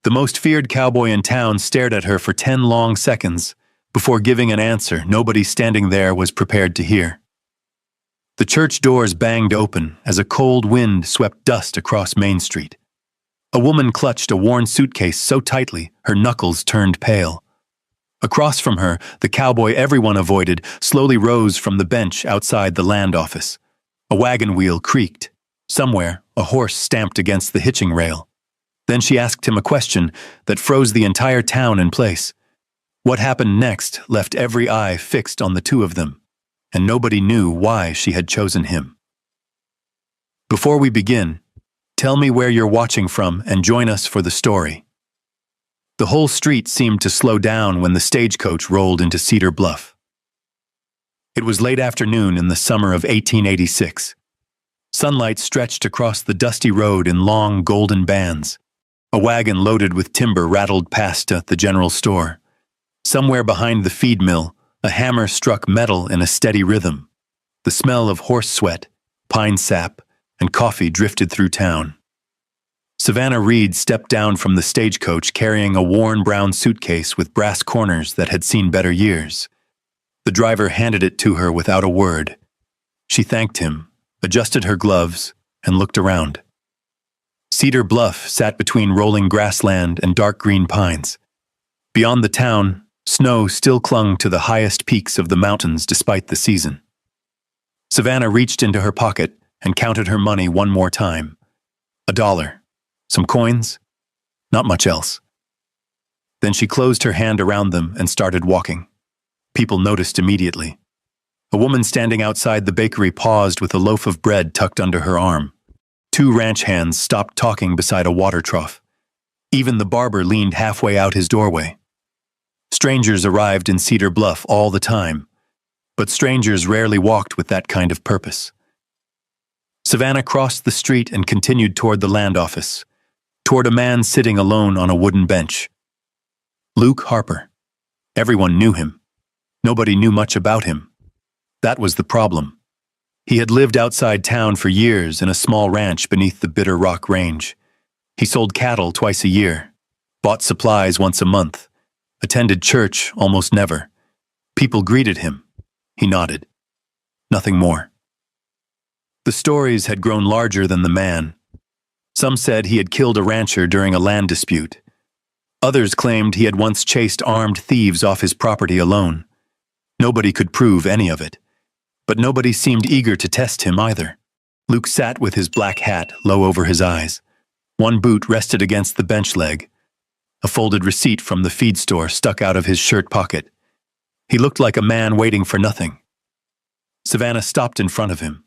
The most feared cowboy in town stared at her for 10 long seconds before giving an answer nobody standing there was prepared to hear. The church doors banged open as a cold wind swept dust across Main Street. A woman clutched a worn suitcase so tightly her knuckles turned pale. Across from her, the cowboy everyone avoided slowly rose from the bench outside the land office. A wagon wheel creaked. Somewhere, a horse stamped against the hitching rail. Then she asked him a question that froze the entire town in place. What happened next left every eye fixed on the two of them, and nobody knew why she had chosen him. Before we begin, tell me where you're watching from and join us for the story. The whole street seemed to slow down when the stagecoach rolled into Cedar Bluff. It was late afternoon in the summer of 1886. Sunlight stretched across the dusty road in long golden bands. A wagon loaded with timber rattled past the general store. Somewhere behind the feed mill, a hammer struck metal in a steady rhythm. The smell of horse sweat, pine sap, and coffee drifted through town. Savannah Reed stepped down from the stagecoach carrying a worn brown suitcase with brass corners that had seen better years. The driver handed it to her without a word. She thanked him, adjusted her gloves, and looked around. Cedar Bluff sat between rolling grassland and dark green pines. Beyond the town, snow still clung to the highest peaks of the mountains despite the season. Savannah reached into her pocket and counted her money one more time. $1. Some coins, not much else. Then she closed her hand around them and started walking. People noticed immediately. A woman standing outside the bakery paused with a loaf of bread tucked under her arm. 2 ranch hands stopped talking beside a water trough. Even the barber leaned halfway out his doorway. Strangers arrived in Cedar Bluff all the time, but strangers rarely walked with that kind of purpose. Savannah crossed the street and continued toward the land office, toward a man sitting alone on a wooden bench. Luke Harper. Everyone knew him. Nobody knew much about him. That was the problem. He had lived outside town for years in a small ranch beneath the Bitter Rock Range. He sold cattle twice a year, bought supplies once a month, attended church almost never. People greeted him. He nodded. Nothing more. The stories had grown larger than the man. Some said he had killed a rancher during a land dispute. Others claimed he had once chased armed thieves off his property alone. Nobody could prove any of it, but nobody seemed eager to test him either. Luke sat with his black hat low over his eyes. One boot rested against the bench leg. A folded receipt from the feed store stuck out of his shirt pocket. He looked like a man waiting for nothing. Savannah stopped in front of him.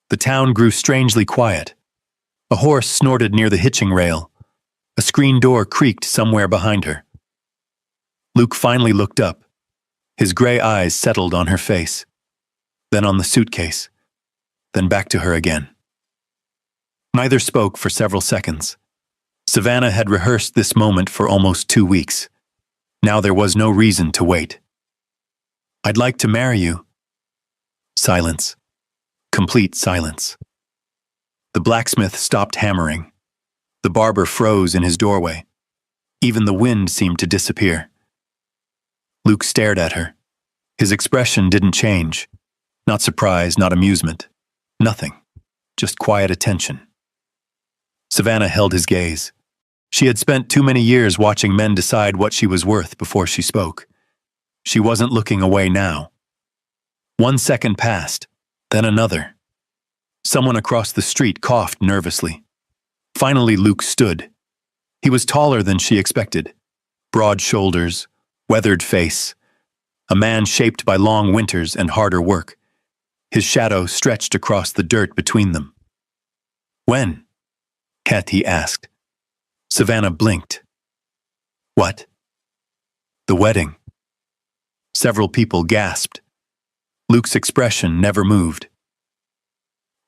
The town grew strangely quiet. A horse snorted near the hitching rail. A screen door creaked somewhere behind her. Luke finally looked up. His gray eyes settled on her face, then on the suitcase, then back to her again. Neither spoke for several seconds. Savannah had rehearsed this moment for almost 2 weeks. Now there was no reason to wait. "I'd like to marry you." Silence. Complete silence. The blacksmith stopped hammering. The barber froze in his doorway. Even the wind seemed to disappear. Luke stared at her. His expression didn't change. Not surprise, not amusement. Nothing. Just quiet attention. Savannah held his gaze. She had spent too many years watching men decide what she was worth before she spoke. She wasn't looking away now. 1 second passed, then another. Someone across the street coughed nervously. Finally, Luke stood. He was taller than she expected. Broad shoulders, weathered face. A man shaped by long winters and harder work. His shadow stretched across the dirt between them. "When?" Kathy asked. Savannah blinked. "What?" "The wedding." Several people gasped. Luke's expression never moved.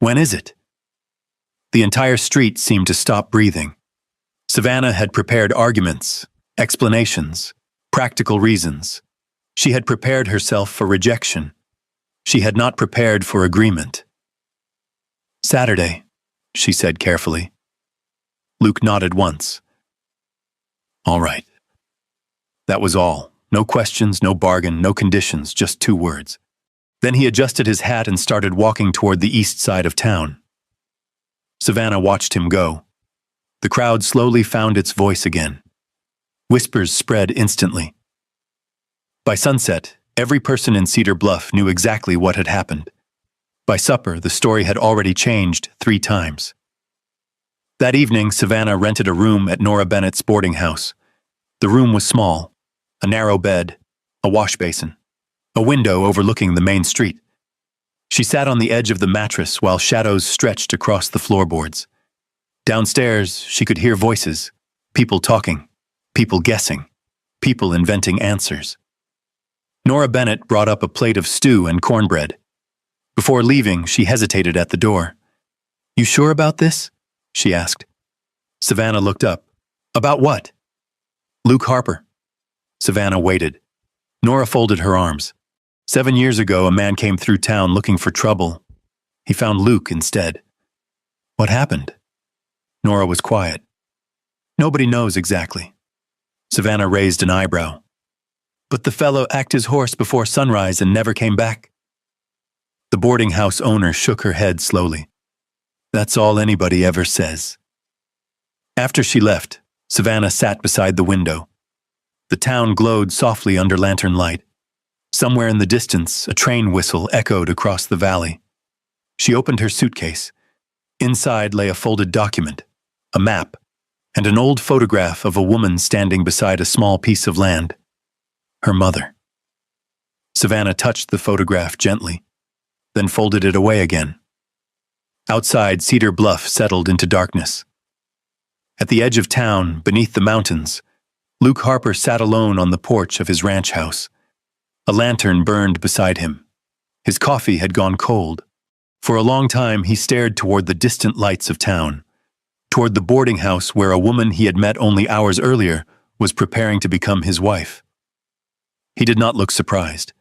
"When is it?" The entire street seemed to stop breathing. Savannah had prepared arguments, explanations, practical reasons. She had prepared herself for rejection. She had not prepared for agreement. "Saturday," she said carefully. Luke nodded once. All right. That was all. No questions, no bargain, no conditions, just 2 words. Then he adjusted his hat and started walking toward the east side of town. Savannah watched him go. The crowd slowly found its voice again. Whispers spread instantly. By sunset, every person in Cedar Bluff knew exactly what had happened. By supper, the story had already changed 3 times. That evening, Savannah rented a room at Nora Bennett's boarding house. The room was small, a narrow bed, a wash basin, a window overlooking the main street. She sat on the edge of the mattress while shadows stretched across the floorboards. Downstairs, she could hear voices, people talking, people guessing, people inventing answers. Nora Bennett brought up a plate of stew and cornbread. Before leaving, she hesitated at the door. "You sure about this?" she asked. Savannah looked up. "About what?" "Luke Harper." Savannah waited. Nora folded her arms. 7 years ago, a man came through town looking for trouble. He found Luke instead. "What happened?" Nora was quiet. "Nobody knows exactly." Savannah raised an eyebrow. "But the fellow acted his horse before sunrise and never came back." The boarding house owner shook her head slowly. "That's all anybody ever says." After she left, Savannah sat beside the window. The town glowed softly under lantern light. Somewhere in the distance, a train whistle echoed across the valley. She opened her suitcase. Inside lay a folded document, a map, and an old photograph of a woman standing beside a small piece of land. Her mother. Savannah touched the photograph gently, then folded it away again. Outside, Cedar Bluff settled into darkness. At the edge of town, beneath the mountains, Luke Harper sat alone on the porch of his ranch house. A lantern burned beside him. His coffee had gone cold. For a long time, he stared toward the distant lights of town, toward the boarding house where a woman he had met only hours earlier was preparing to become his wife. He did not look surprised.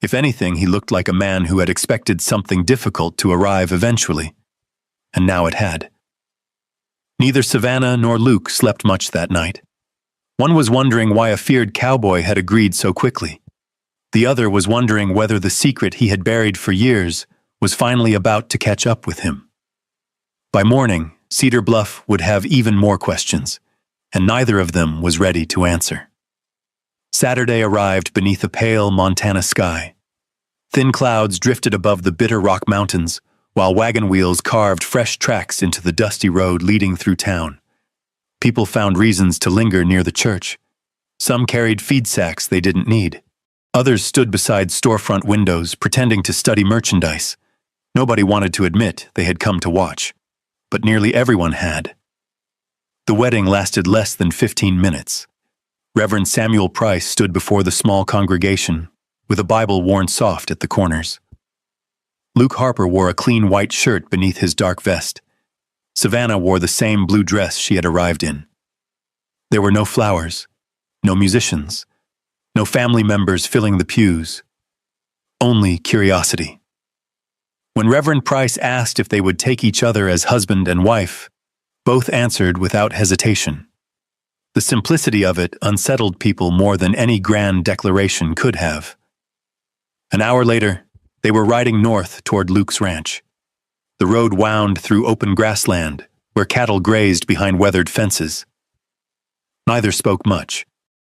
If anything, he looked like a man who had expected something difficult to arrive eventually, and now it had. Neither Savannah nor Luke slept much that night. One was wondering why a feared cowboy had agreed so quickly. The other was wondering whether the secret he had buried for years was finally about to catch up with him. By morning, Cedar Bluff would have even more questions, and neither of them was ready to answer. Saturday arrived beneath a pale Montana sky. Thin clouds drifted above the Bitter Rock Mountains, while wagon wheels carved fresh tracks into the dusty road leading through town. People found reasons to linger near the church. Some carried feed sacks they didn't need. Others stood beside storefront windows, pretending to study merchandise. Nobody wanted to admit they had come to watch, but nearly everyone had. The wedding lasted less than 15 minutes. Reverend Samuel Price stood before the small congregation, with a Bible worn soft at the corners. Luke Harper wore a clean white shirt beneath his dark vest. Savannah wore the same blue dress she had arrived in. There were no flowers, no musicians, no family members filling the pews. Only curiosity. When Reverend Price asked if they would take each other as husband and wife, both answered without hesitation. The simplicity of it unsettled people more than any grand declaration could have. An hour later, they were riding north toward Luke's ranch. The road wound through open grassland, where cattle grazed behind weathered fences. Neither spoke much.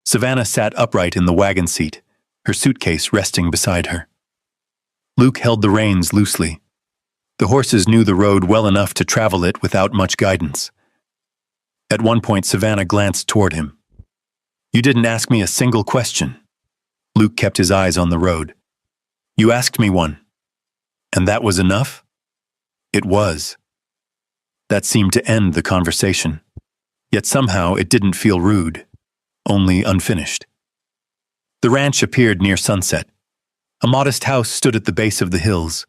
Savannah sat upright in the wagon seat, her suitcase resting beside her. Luke held the reins loosely. The horses knew the road well enough to travel it without much guidance. At one point, Savannah glanced toward him. "You didn't ask me a single question." Luke kept his eyes on the road. "You asked me one. And that was enough?" It was. That seemed to end the conversation. Yet somehow it didn't feel rude, only unfinished. The ranch appeared near sunset. A modest house stood at the base of the hills.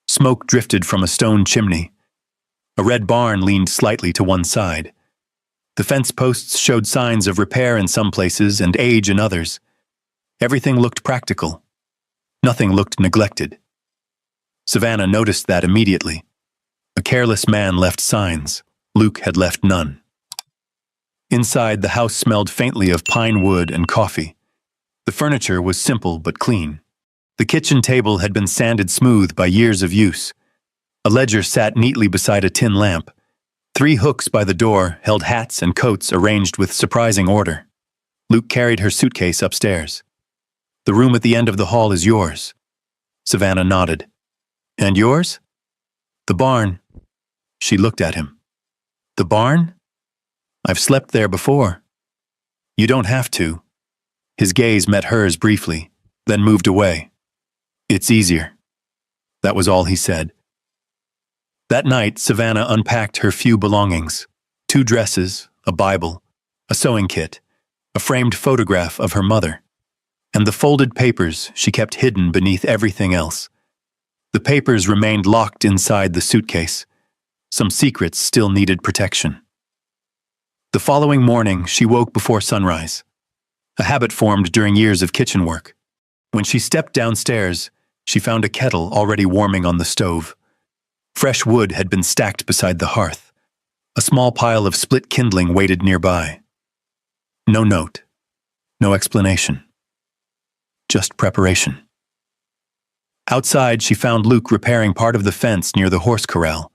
Smoke drifted from a stone chimney. A red barn leaned slightly to one side. The fence posts showed signs of repair in some places and age in others. Everything looked practical. Nothing looked neglected. Savannah noticed that immediately. A careless man left signs. Luke had left none. Inside, the house smelled faintly of pine wood and coffee. The furniture was simple but clean. The kitchen table had been sanded smooth by years of use. A ledger sat neatly beside a tin lamp. 3 hooks by the door held hats and coats arranged with surprising order. Luke carried her suitcase upstairs. "The room at the end of the hall is yours." Savannah nodded. "And yours?" "The barn." She looked at him. "The barn? I've slept there before." "You don't have to." His gaze met hers briefly, then moved away. "It's easier." That was all he said. That night, Savannah unpacked her few belongings: 2 dresses, a Bible, a sewing kit, a framed photograph of her mother, and the folded papers she kept hidden beneath everything else. The papers remained locked inside the suitcase. Some secrets still needed protection. The following morning, she woke before sunrise, a habit formed during years of kitchen work. When she stepped downstairs, she found a kettle already warming on the stove. Fresh wood had been stacked beside the hearth. A small pile of split kindling waited nearby. No note, no explanation. Just preparation. Outside, she found Luke repairing part of the fence near the horse corral.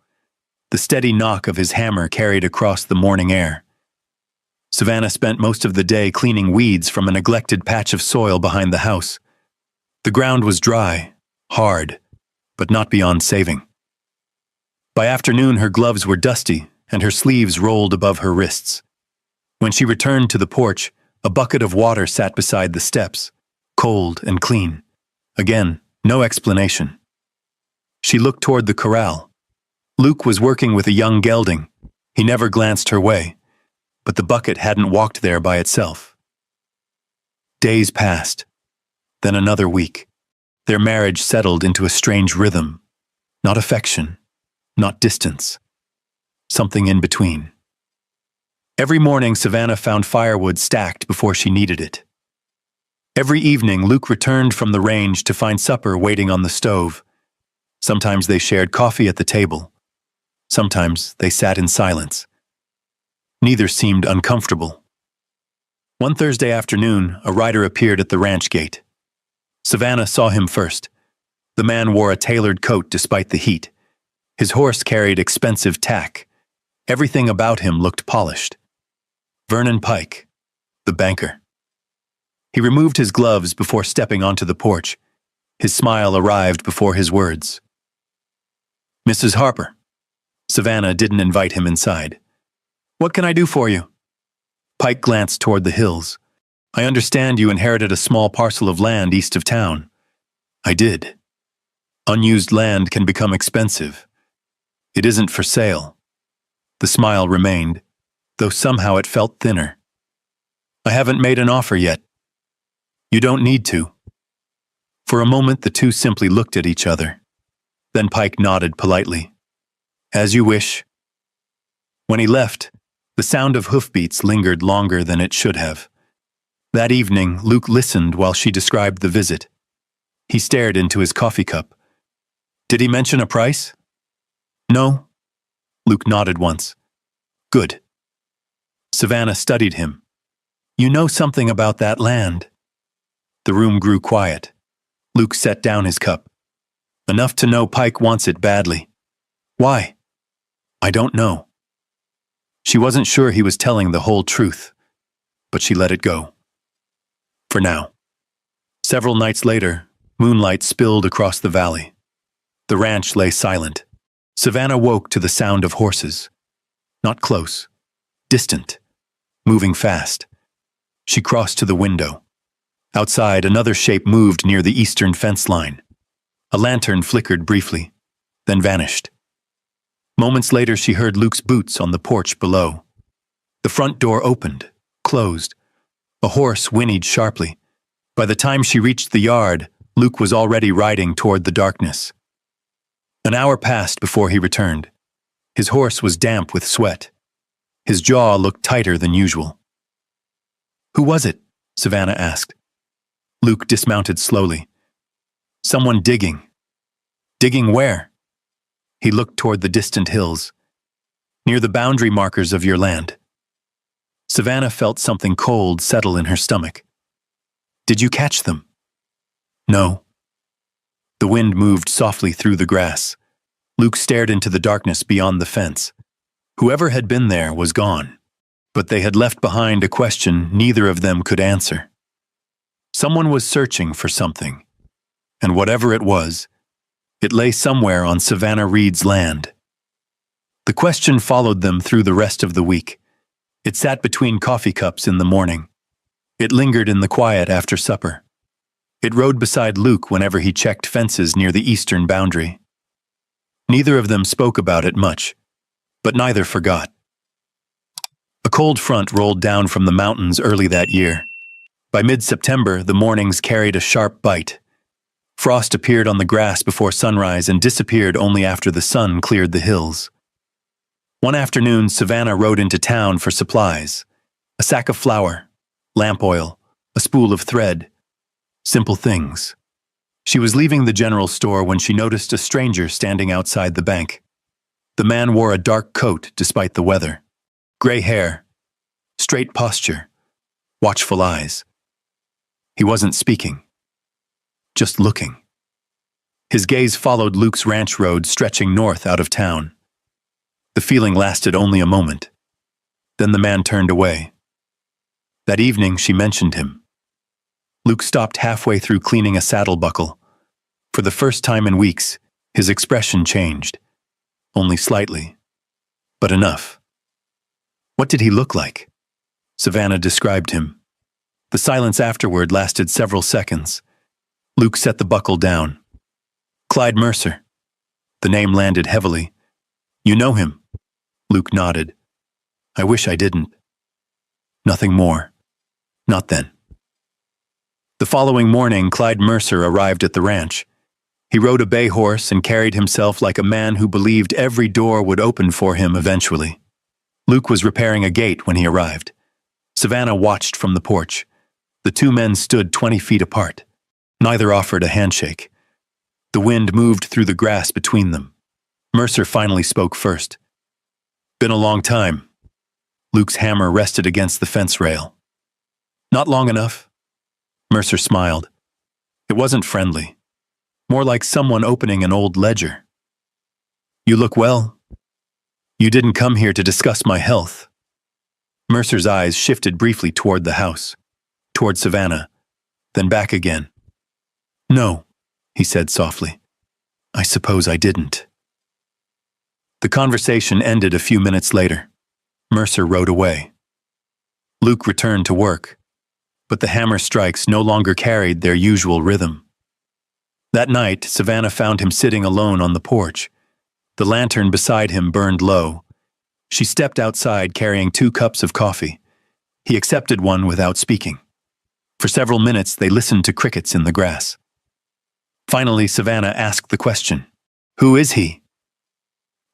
The steady knock of his hammer carried across the morning air. Savannah spent most of the day cleaning weeds from a neglected patch of soil behind the house. The ground was dry, hard, but not beyond saving. By afternoon, her gloves were dusty and her sleeves rolled above her wrists. When she returned to the porch, a bucket of water sat beside the steps, cold and clean. Again, no explanation. She looked toward the corral. Luke was working with a young gelding. He never glanced her way, but the bucket hadn't walked there by itself. Days passed, then another week. Their marriage settled into a strange rhythm. Not affection, not distance. Something in between. Every morning, Savannah found firewood stacked before she needed it. Every evening, Luke returned from the range to find supper waiting on the stove. Sometimes they shared coffee at the table. Sometimes they sat in silence. Neither seemed uncomfortable. One Thursday afternoon, a rider appeared at the ranch gate. Savannah saw him first. The man wore a tailored coat despite the heat. His horse carried expensive tack. Everything about him looked polished. Vernon Pike, the banker. He removed his gloves before stepping onto the porch. His smile arrived before his words. "Mrs. Harper." Savannah didn't invite him inside. "What can I do for you?" Pike glanced toward the hills. "I understand you inherited a small parcel of land east of town." "I did." "Unused land can become expensive. It isn't for sale." The smile remained, though somehow it felt thinner. "I haven't made an offer yet." "You don't need to." For a moment, the two simply looked at each other. Then Pike nodded politely. "As you wish." When he left, the sound of hoofbeats lingered longer than it should have. That evening, Luke listened while she described the visit. He stared into his coffee cup. "Did he mention a price?" "No." Luke nodded once. "Good." Savannah studied him. "You know something about that land." The room grew quiet. Luke set down his cup. "Enough to know Pike wants it badly." "Why?" "I don't know." She wasn't sure he was telling the whole truth, but she let it go. For now. Several nights later, moonlight spilled across the valley. The ranch lay silent. Savannah woke to the sound of horses. Not close, distant, moving fast. She crossed to the window. Outside, another shape moved near the eastern fence line. A lantern flickered briefly, then vanished. Moments later, she heard Luke's boots on the porch below. The front door opened, closed. A horse whinnied sharply. By the time she reached the yard, Luke was already riding toward the darkness. An hour passed before he returned. His horse was damp with sweat. His jaw looked tighter than usual. "Who was it?" Savannah asked. Luke dismounted slowly. "Someone digging." "Digging where?" He looked toward the distant hills. "Near the boundary markers of your land." Savannah felt something cold settle in her stomach. Did you catch them? No. The wind moved softly through the grass. Luke stared into the darkness beyond the fence. Whoever had been there was gone, but they had left behind a question neither of them could answer. Someone was searching for something, and whatever it was, it lay somewhere on Savannah Reed's land. The question followed them through the rest of the week. It sat between coffee cups in the morning. It lingered in the quiet after supper. It rode beside Luke whenever he checked fences near the eastern boundary. Neither of them spoke about it much, but neither forgot. A cold front rolled down from the mountains early that year. By mid-September, the mornings carried a sharp bite. Frost appeared on the grass before sunrise and disappeared only after the sun cleared the hills. One afternoon, Savannah rode into town for supplies. A sack of flour, lamp oil, a spool of thread. Simple things. She was leaving the general store when she noticed a stranger standing outside the bank. The man wore a dark coat despite the weather. Gray hair, straight posture, watchful eyes. He wasn't speaking, just looking. His gaze followed Luke's ranch road stretching north out of town. The feeling lasted only a moment. Then the man turned away. That evening, she mentioned him. Luke stopped halfway through cleaning a saddle buckle. For the first time in weeks, his expression changed. Only slightly, but enough. What did he look like? Savannah described him. The silence afterward lasted several seconds. Luke set the buckle down. Clyde Mercer. The name landed heavily. You know him? Luke nodded. I wish I didn't. Nothing more. Not then. The following morning, Clyde Mercer arrived at the ranch. He rode a bay horse and carried himself like a man who believed every door would open for him eventually. Luke was repairing a gate when he arrived. Savannah watched from the porch. The two men stood 20 feet apart. Neither offered a handshake. The wind moved through the grass between them. Mercer finally spoke first. Been a long time. Luke's hammer rested against the fence rail. Not long enough. Mercer smiled. It wasn't friendly. More like someone opening an old ledger. You look well. You didn't come here to discuss my health. Mercer's eyes shifted briefly toward the house, toward Savannah, then back again. No, he said softly. I suppose I didn't. The conversation ended a few minutes later. Mercer rode away. Luke returned to work, but the hammer strikes no longer carried their usual rhythm. That night, Savannah found him sitting alone on the porch. The lantern beside him burned low. She stepped outside carrying 2 cups of coffee. He accepted one without speaking. For several minutes, they listened to crickets in the grass. Finally, Savannah asked the question, Who is he?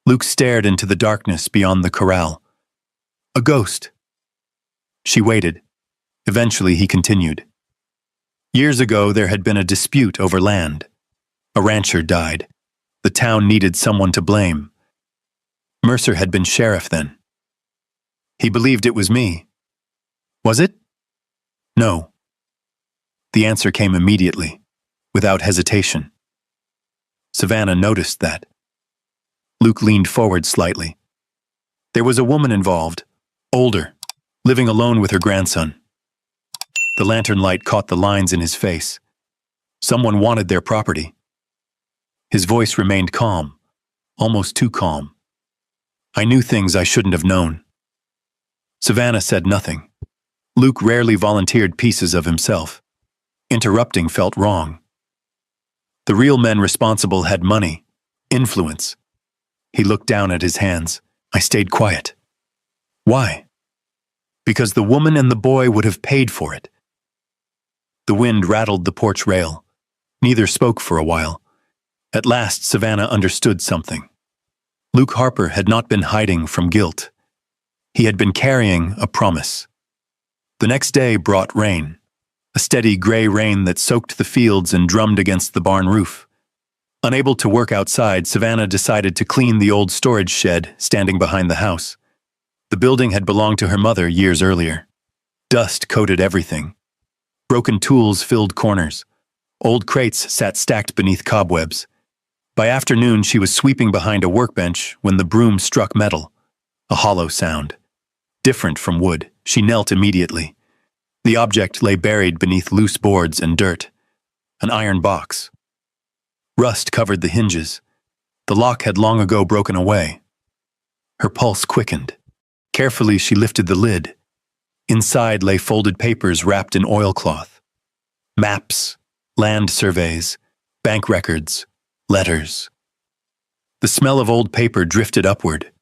Luke stared into the darkness beyond the corral. A ghost. She waited. Eventually, he continued. Years ago, there had been a dispute over land. A rancher died. The town needed someone to blame. Mercer had been sheriff then. He believed it was me. Was it? No. The answer came immediately, without hesitation. Savannah noticed that. Luke leaned forward slightly. There was a woman involved, older, living alone with her grandson. The lantern light caught the lines in his face. Someone wanted their property. His voice remained calm, almost too calm. I knew things I shouldn't have known. Savannah said nothing. Luke rarely volunteered pieces of himself. Interrupting felt wrong. The real men responsible had money, influence. He looked down at his hands. I stayed quiet. Why? Because the woman and the boy would have paid for it. The wind rattled the porch rail. Neither spoke for a while. At last, Savannah understood something. Luke Harper had not been hiding from guilt. He had been carrying a promise. The next day brought rain, a steady gray rain that soaked the fields and drummed against the barn roof. Unable to work outside, Savannah decided to clean the old storage shed standing behind the house. The building had belonged to her mother years earlier. Dust coated everything. Broken tools filled corners. Old crates sat stacked beneath cobwebs. By afternoon, she was sweeping behind a workbench when the broom struck metal. A hollow sound. Different from wood, she knelt immediately. The object lay buried beneath loose boards and dirt. An iron box. Rust covered the hinges. The lock had long ago broken away. Her pulse quickened. Carefully, she lifted the lid. Inside lay folded papers wrapped in oilcloth. Maps, land surveys, bank records, letters. The smell of old paper drifted upward.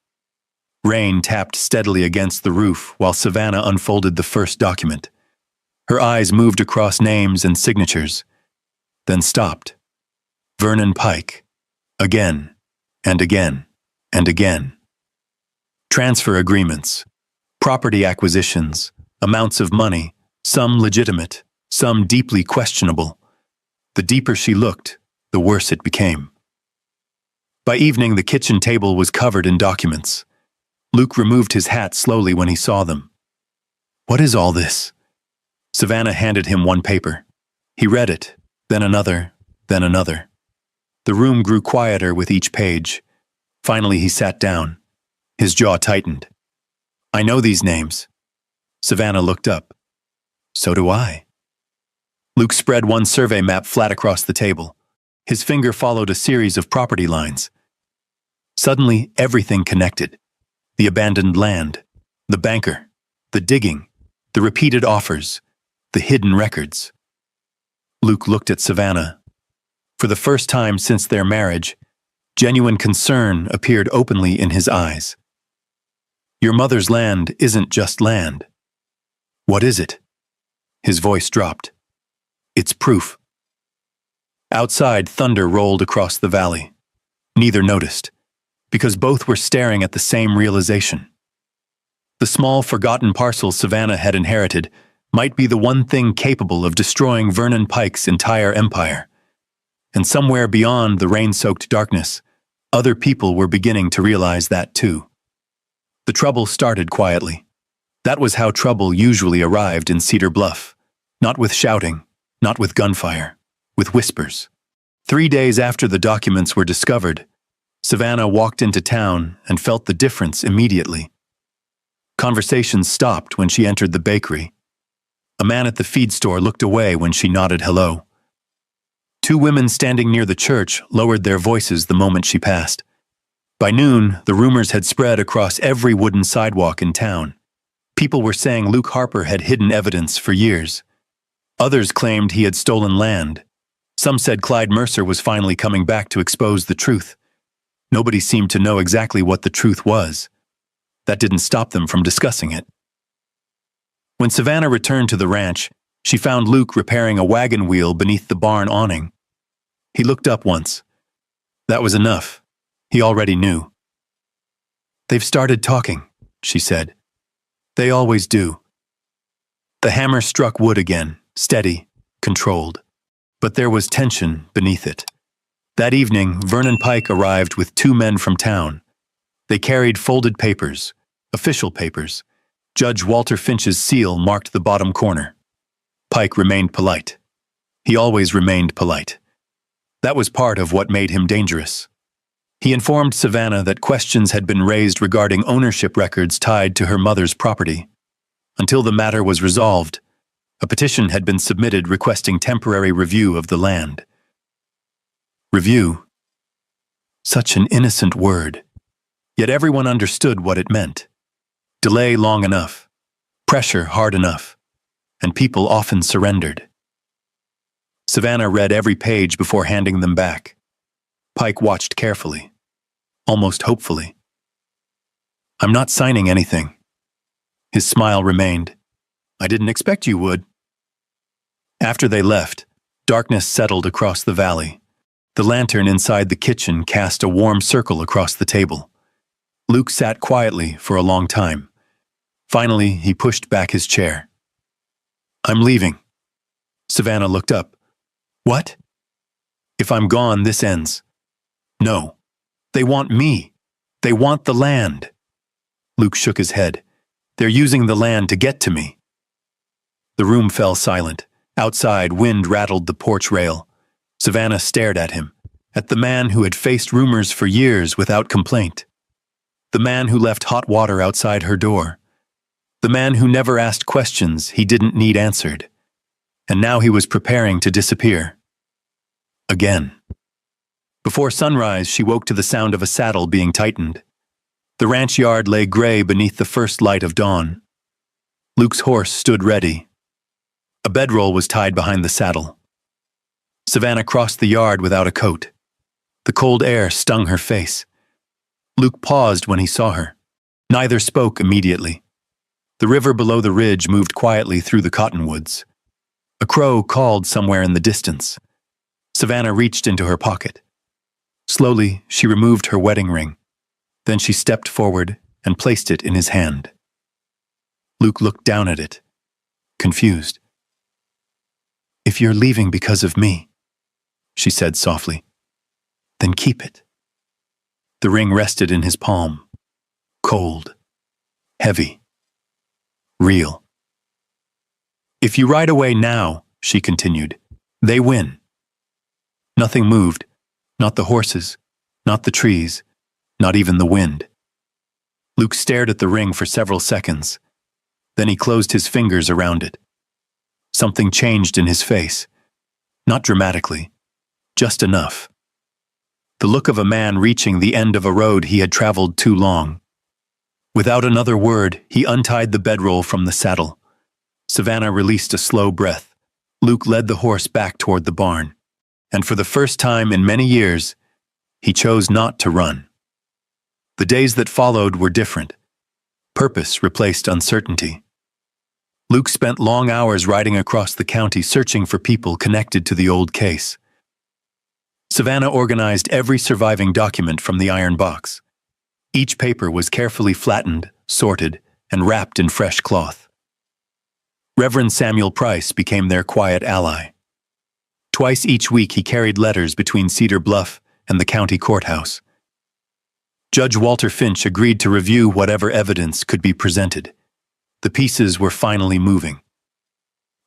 Rain tapped steadily against the roof while Savannah unfolded the first document. Her eyes moved across names and signatures, then stopped. Vernon Pike. Again, and again, and again. Transfer agreements, property acquisitions, amounts of money, some legitimate, some deeply questionable. The deeper she looked, the worse it became. By evening, the kitchen table was covered in documents. Luke removed his hat slowly when he saw them. "What is all this?" Savannah handed him one paper. He read it, then another, then another. The room grew quieter with each page. Finally, he sat down. His jaw tightened. "I know these names." Savannah looked up. "So do I." Luke spread one survey map flat across the table. His finger followed a series of property lines. Suddenly, everything connected. The abandoned land, the banker, the digging, the repeated offers, the hidden records. Luke looked at Savannah. For the first time since their marriage, genuine concern appeared openly in his eyes. "Your mother's land isn't just land." "What is it?" His voice dropped. "It's proof." Outside, thunder rolled across the valley. Neither noticed, because both were staring at the same realization. The small, forgotten parcel Savannah had inherited might be the one thing capable of destroying Vernon Pike's entire empire. And somewhere beyond the rain-soaked darkness, other people were beginning to realize that too. The trouble started quietly. That was how trouble usually arrived in Cedar Bluff. Not with shouting, not with gunfire, with whispers. 3 days after the documents were discovered, Savannah walked into town and felt the difference immediately. Conversations stopped when she entered the bakery. A man at the feed store looked away when she nodded hello. 2 women standing near the church lowered their voices the moment she passed. By noon, the rumors had spread across every wooden sidewalk in town. People were saying Luke Harper had hidden evidence for years. Others claimed he had stolen land. Some said Clyde Mercer was finally coming back to expose the truth. Nobody seemed to know exactly what the truth was. That didn't stop them from discussing it. When Savannah returned to the ranch, she found Luke repairing a wagon wheel beneath the barn awning. He looked up once. That was enough. He already knew. "They've started talking," she said. "They always do." The hammer struck wood again, steady, controlled. But there was tension beneath it. That evening, Vernon Pike arrived with 2 men from town. They carried folded papers, official papers. Judge Walter Finch's seal marked the bottom corner. Pike remained polite. He always remained polite. That was part of what made him dangerous. He informed Savannah that questions had been raised regarding ownership records tied to her mother's property. Until the matter was resolved, a petition had been submitted requesting temporary review of the land. Review. Such an innocent word. Yet everyone understood what it meant. Delay long enough, pressure hard enough, and people often surrendered. Savannah read every page before handing them back. Pike watched carefully, almost hopefully. "I'm not signing anything." His smile remained. "I didn't expect you would." After they left, darkness settled across the valley. The lantern inside the kitchen cast a warm circle across the table. Luke sat quietly for a long time. Finally, he pushed back his chair. "I'm leaving." Savannah looked up. "What?" "If I'm gone, this ends." "No. They want me. They want the land." Luke shook his head. They're using the land to get to me. The room fell silent. Outside, wind rattled the porch rail. Savannah stared at him, at the man who had faced rumors for years without complaint. The man who left hot water outside her door. The man who never asked questions he didn't need answered. And now he was preparing to disappear. Again. Before sunrise, she woke to the sound of a saddle being tightened. The ranch yard lay gray beneath the first light of dawn. Luke's horse stood ready. A bedroll was tied behind the saddle. Savannah crossed the yard without a coat. The cold air stung her face. Luke paused when he saw her. Neither spoke immediately. The river below the ridge moved quietly through the cottonwoods. A crow called somewhere in the distance. Savannah reached into her pocket. Slowly, she removed her wedding ring. Then she stepped forward and placed it in his hand. Luke looked down at it, confused. "If you're leaving because of me," she said softly, "then keep it." The ring rested in his palm, cold, heavy, real. "If you ride away now," she continued, "they win." Nothing moved, not the horses, not the trees, not even the wind. Luke stared at the ring for several seconds. Then he closed his fingers around it. Something changed in his face. Not dramatically, just enough. The look of a man reaching the end of a road he had traveled too long. Without another word, he untied the bedroll from the saddle. Savannah released a slow breath. Luke led the horse back toward the barn. And for the first time in many years, he chose not to run. The days that followed were different. Purpose replaced uncertainty. Luke spent long hours riding across the county searching for people connected to the old case. Savannah organized every surviving document from the iron box. Each paper was carefully flattened, sorted, and wrapped in fresh cloth. Reverend Samuel Price became their quiet ally. Twice each week he carried letters between Cedar Bluff and the county courthouse. Judge Walter Finch agreed to review whatever evidence could be presented. The pieces were finally moving.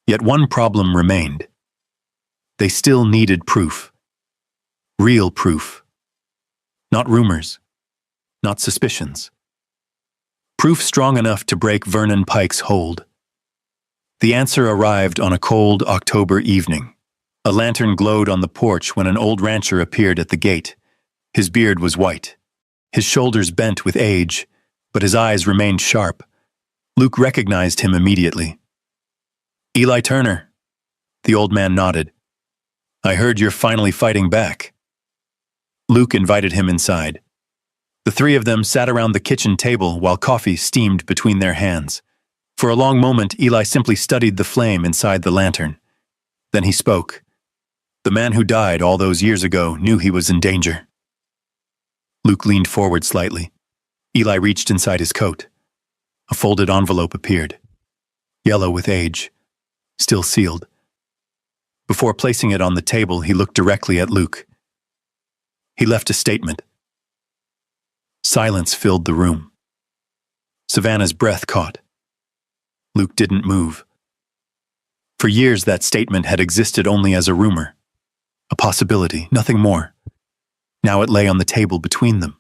Yet one problem remained. They still needed proof. Real proof. Not rumors. Not suspicions. Proof strong enough to break Vernon Pike's hold. The answer arrived on a cold October evening. A lantern glowed on the porch when an old rancher appeared at the gate. His beard was white. His shoulders bent with age, but his eyes remained sharp. Luke recognized him immediately. "Eli Turner." The old man nodded. "I heard you're finally fighting back." Luke invited him inside. The three of them sat around the kitchen table while coffee steamed between their hands. For a long moment, Eli simply studied the flame inside the lantern. Then he spoke. The man who died all those years ago knew he was in danger. Luke leaned forward slightly. Eli reached inside his coat. A folded envelope appeared. Yellow with age. Still sealed. Before placing it on the table, he looked directly at Luke. He left a statement. Silence filled the room. Savannah's breath caught. Luke didn't move. For years, that statement had existed only as a rumor. A possibility, nothing more. Now it lay on the table between them.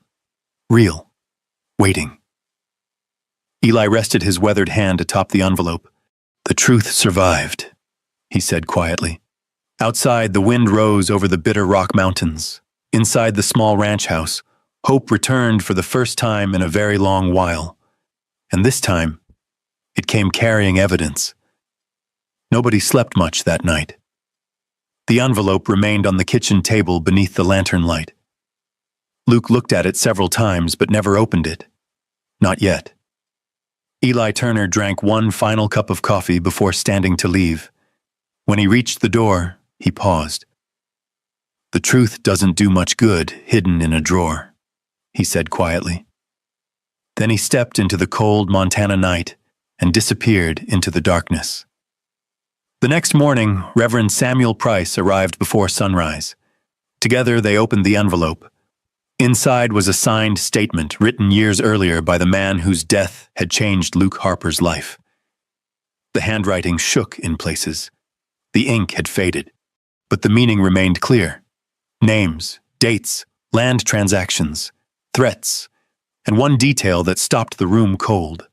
Real. Waiting. Eli rested his weathered hand atop the envelope. "The truth survived," he said quietly. Outside, the wind rose over the Bitter Rock Mountains. Inside the small ranch house, hope returned for the first time in a very long while. And this time, it came carrying evidence. Nobody slept much that night. The envelope remained on the kitchen table beneath the lantern light. Luke looked at it several times but never opened it. Not yet. Eli Turner drank one final cup of coffee before standing to leave. When he reached the door, he paused. "The truth doesn't do much good hidden in a drawer," he said quietly. Then he stepped into the cold Montana night and disappeared into the darkness. The next morning, Reverend Samuel Price arrived before sunrise. Together they opened the envelope. Inside was a signed statement written years earlier by the man whose death had changed Luke Harper's life. The handwriting shook in places. The ink had faded, but the meaning remained clear. Names, dates, land transactions, threats, and one detail that stopped the room cold.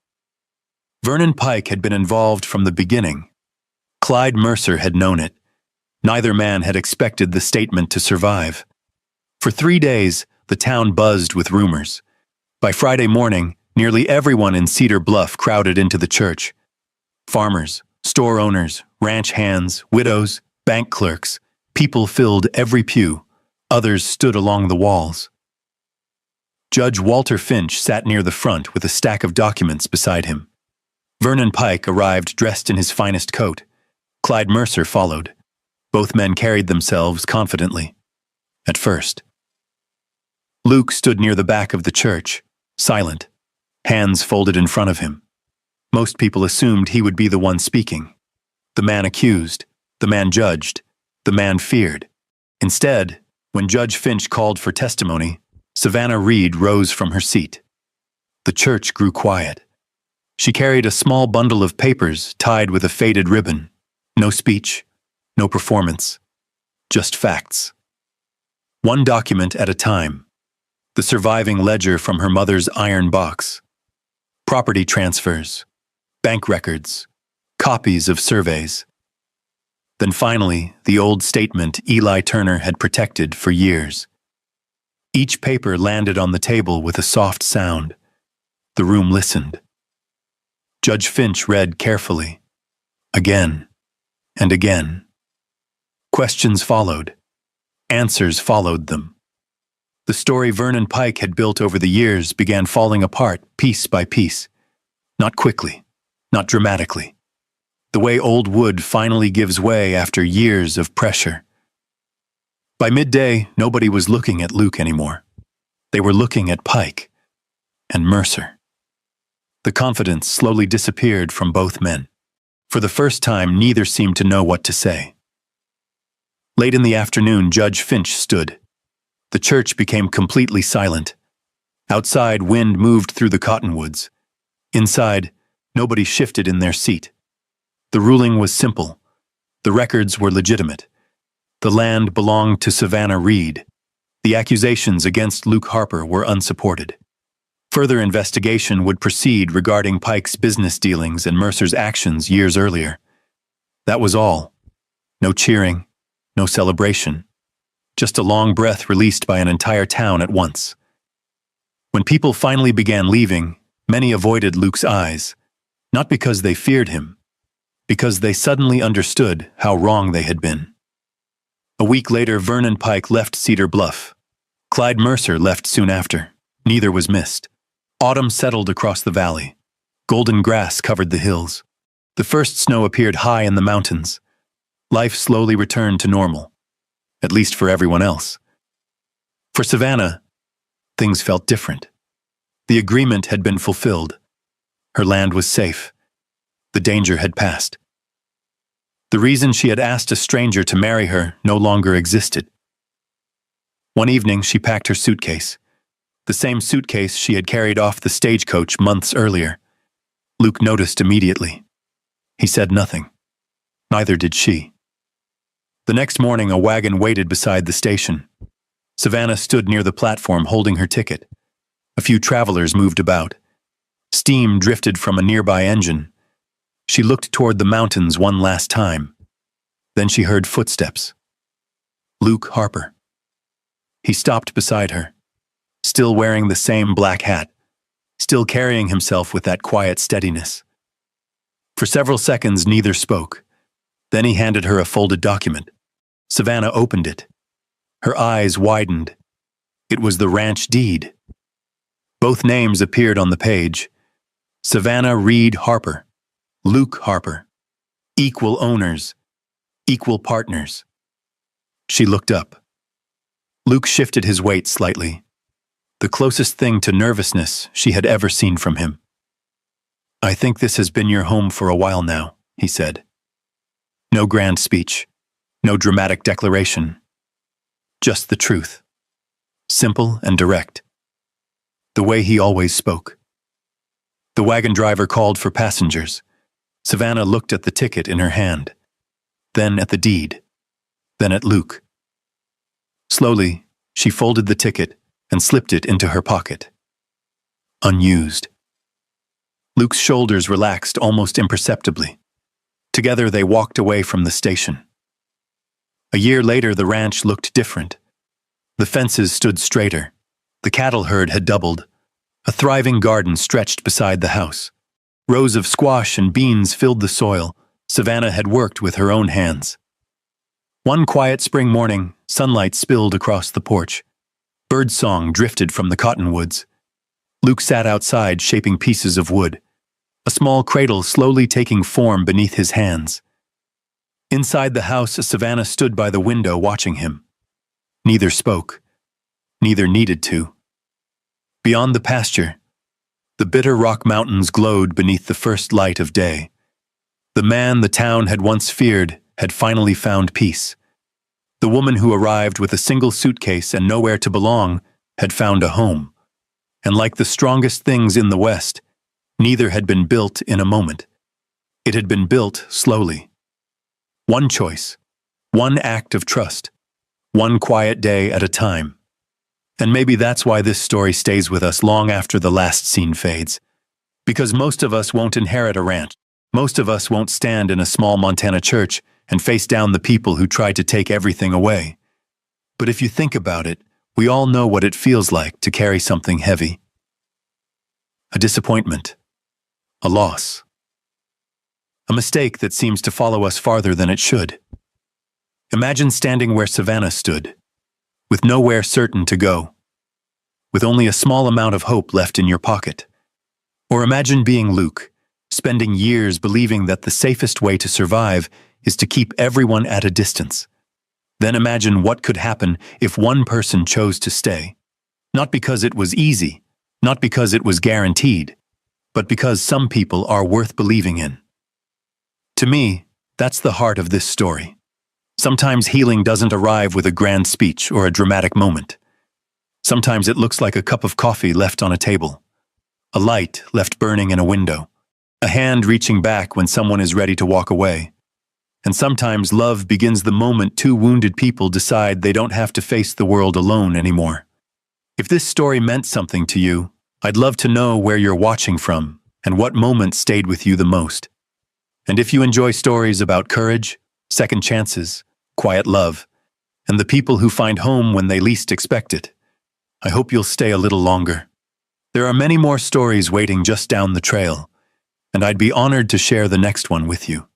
Vernon Pike had been involved from the beginning. Clyde Mercer had known it. Neither man had expected the statement to survive. For 3 days, the town buzzed with rumors. By Friday morning, nearly everyone in Cedar Bluff crowded into the church. Farmers, store owners, ranch hands, widows, bank clerks, people filled every pew. Others stood along the walls. Judge Walter Finch sat near the front with a stack of documents beside him. Vernon Pike arrived dressed in his finest coat. Clyde Mercer followed. Both men carried themselves confidently. At first. Luke stood near the back of the church, silent, hands folded in front of him. Most people assumed he would be the one speaking. The man accused, the man judged, the man feared. Instead, when Judge Finch called for testimony, Savannah Reed rose from her seat. The church grew quiet. She carried a small bundle of papers tied with a faded ribbon. No speech, no performance, just facts. One document at a time. The surviving ledger from her mother's iron box. Property transfers, bank records, copies of surveys. Then finally, the old statement Eli Turner had protected for years. Each paper landed on the table with a soft sound. The room listened. Judge Finch read carefully. Again and again. Questions followed. Answers followed them. The story Vernon Pike had built over the years began falling apart piece by piece. Not quickly, not dramatically. The way old wood finally gives way after years of pressure. By midday, nobody was looking at Luke anymore. They were looking at Pike and Mercer. The confidence slowly disappeared from both men. For the first time, neither seemed to know what to say. Late in the afternoon, Judge Finch stood. The church became completely silent. Outside, wind moved through the cottonwoods. Inside, nobody shifted in their seat. The ruling was simple. The records were legitimate. The land belonged to Savannah Reed. The accusations against Luke Harper were unsupported. Further investigation would proceed regarding Pike's business dealings and Mercer's actions years earlier. That was all. No cheering, no celebration. Just a long breath released by an entire town at once. When people finally began leaving, many avoided Luke's eyes, not because they feared him, because they suddenly understood how wrong they had been. A week later, Vernon Pike left Cedar Bluff. Clyde Mercer left soon after. Neither was missed. Autumn settled across the valley. Golden grass covered the hills. The first snow appeared high in the mountains. Life slowly returned to normal, at least for everyone else. For Savannah, things felt different. The agreement had been fulfilled. Her land was safe. The danger had passed. The reason she had asked a stranger to marry her no longer existed. One evening, she packed her suitcase, the same suitcase she had carried off the stagecoach months earlier. Luke noticed immediately. He said nothing. Neither did she. The next morning, a wagon waited beside the station. Savannah stood near the platform holding her ticket. A few travelers moved about. Steam drifted from a nearby engine. She looked toward the mountains one last time. Then she heard footsteps. Luke Harper. He stopped beside her, still wearing the same black hat, still carrying himself with that quiet steadiness. For several seconds, neither spoke. Then he handed her a folded document. Savannah opened it. Her eyes widened. It was the ranch deed. Both names appeared on the page. Savannah Reed Harper. Luke Harper. Equal owners. Equal partners. She looked up. Luke shifted his weight slightly. The closest thing to nervousness she had ever seen from him. "I think this has been your home for a while now," he said. No grand speech. No dramatic declaration. Just the truth. simple and direct. The way he always spoke. The wagon driver called for passengers. Savannah looked at the ticket in her hand, then at the deed, then at Luke. Slowly, she folded the ticket and slipped it into her pocket. Unused. Luke's shoulders relaxed almost imperceptibly. Together they walked away from the station. A year later, the ranch looked different. The fences stood straighter. The cattle herd had doubled. A thriving garden stretched beside the house. Rows of squash and beans filled the soil Savannah had worked with her own hands. One quiet spring morning, sunlight spilled across the porch. Birdsong drifted from the cottonwoods. Luke sat outside shaping pieces of wood, a small cradle slowly taking form beneath his hands. Inside the house, Savannah stood by the window watching him. Neither spoke. Neither needed to. Beyond the pasture, the bitter rock mountains glowed beneath the first light of day. The man the town had once feared had finally found peace. The woman who arrived with a single suitcase and nowhere to belong had found a home. And like the strongest things in the West, neither had been built in a moment. It had been built slowly. One choice, one act of trust, one quiet day at a time. And maybe that's why this story stays with us long after the last scene fades. Because most of us won't inherit a ranch. Most of us won't stand in a small Montana church and face down the people who tried to take everything away. But if you think about it, we all know what it feels like to carry something heavy. A disappointment. A loss. A mistake that seems to follow us farther than it should. Imagine standing where Savannah stood, with nowhere certain to go, with only a small amount of hope left in your pocket. Or imagine being Luke, spending years believing that the safest way to survive is to keep everyone at a distance. Then imagine what could happen if one person chose to stay. Not because it was easy, not because it was guaranteed, but because some people are worth believing in. To me, that's the heart of this story. Sometimes healing doesn't arrive with a grand speech or a dramatic moment. Sometimes it looks like a cup of coffee left on a table, a light left burning in a window, a hand reaching back when someone is ready to walk away. And sometimes love begins the moment two wounded people decide they don't have to face the world alone anymore. If this story meant something to you, I'd love to know where you're watching from and what moment stayed with you the most. And if you enjoy stories about courage, second chances, quiet love, and the people who find home when they least expect it, I hope you'll stay a little longer. There are many more stories waiting just down the trail, and I'd be honored to share the next one with you.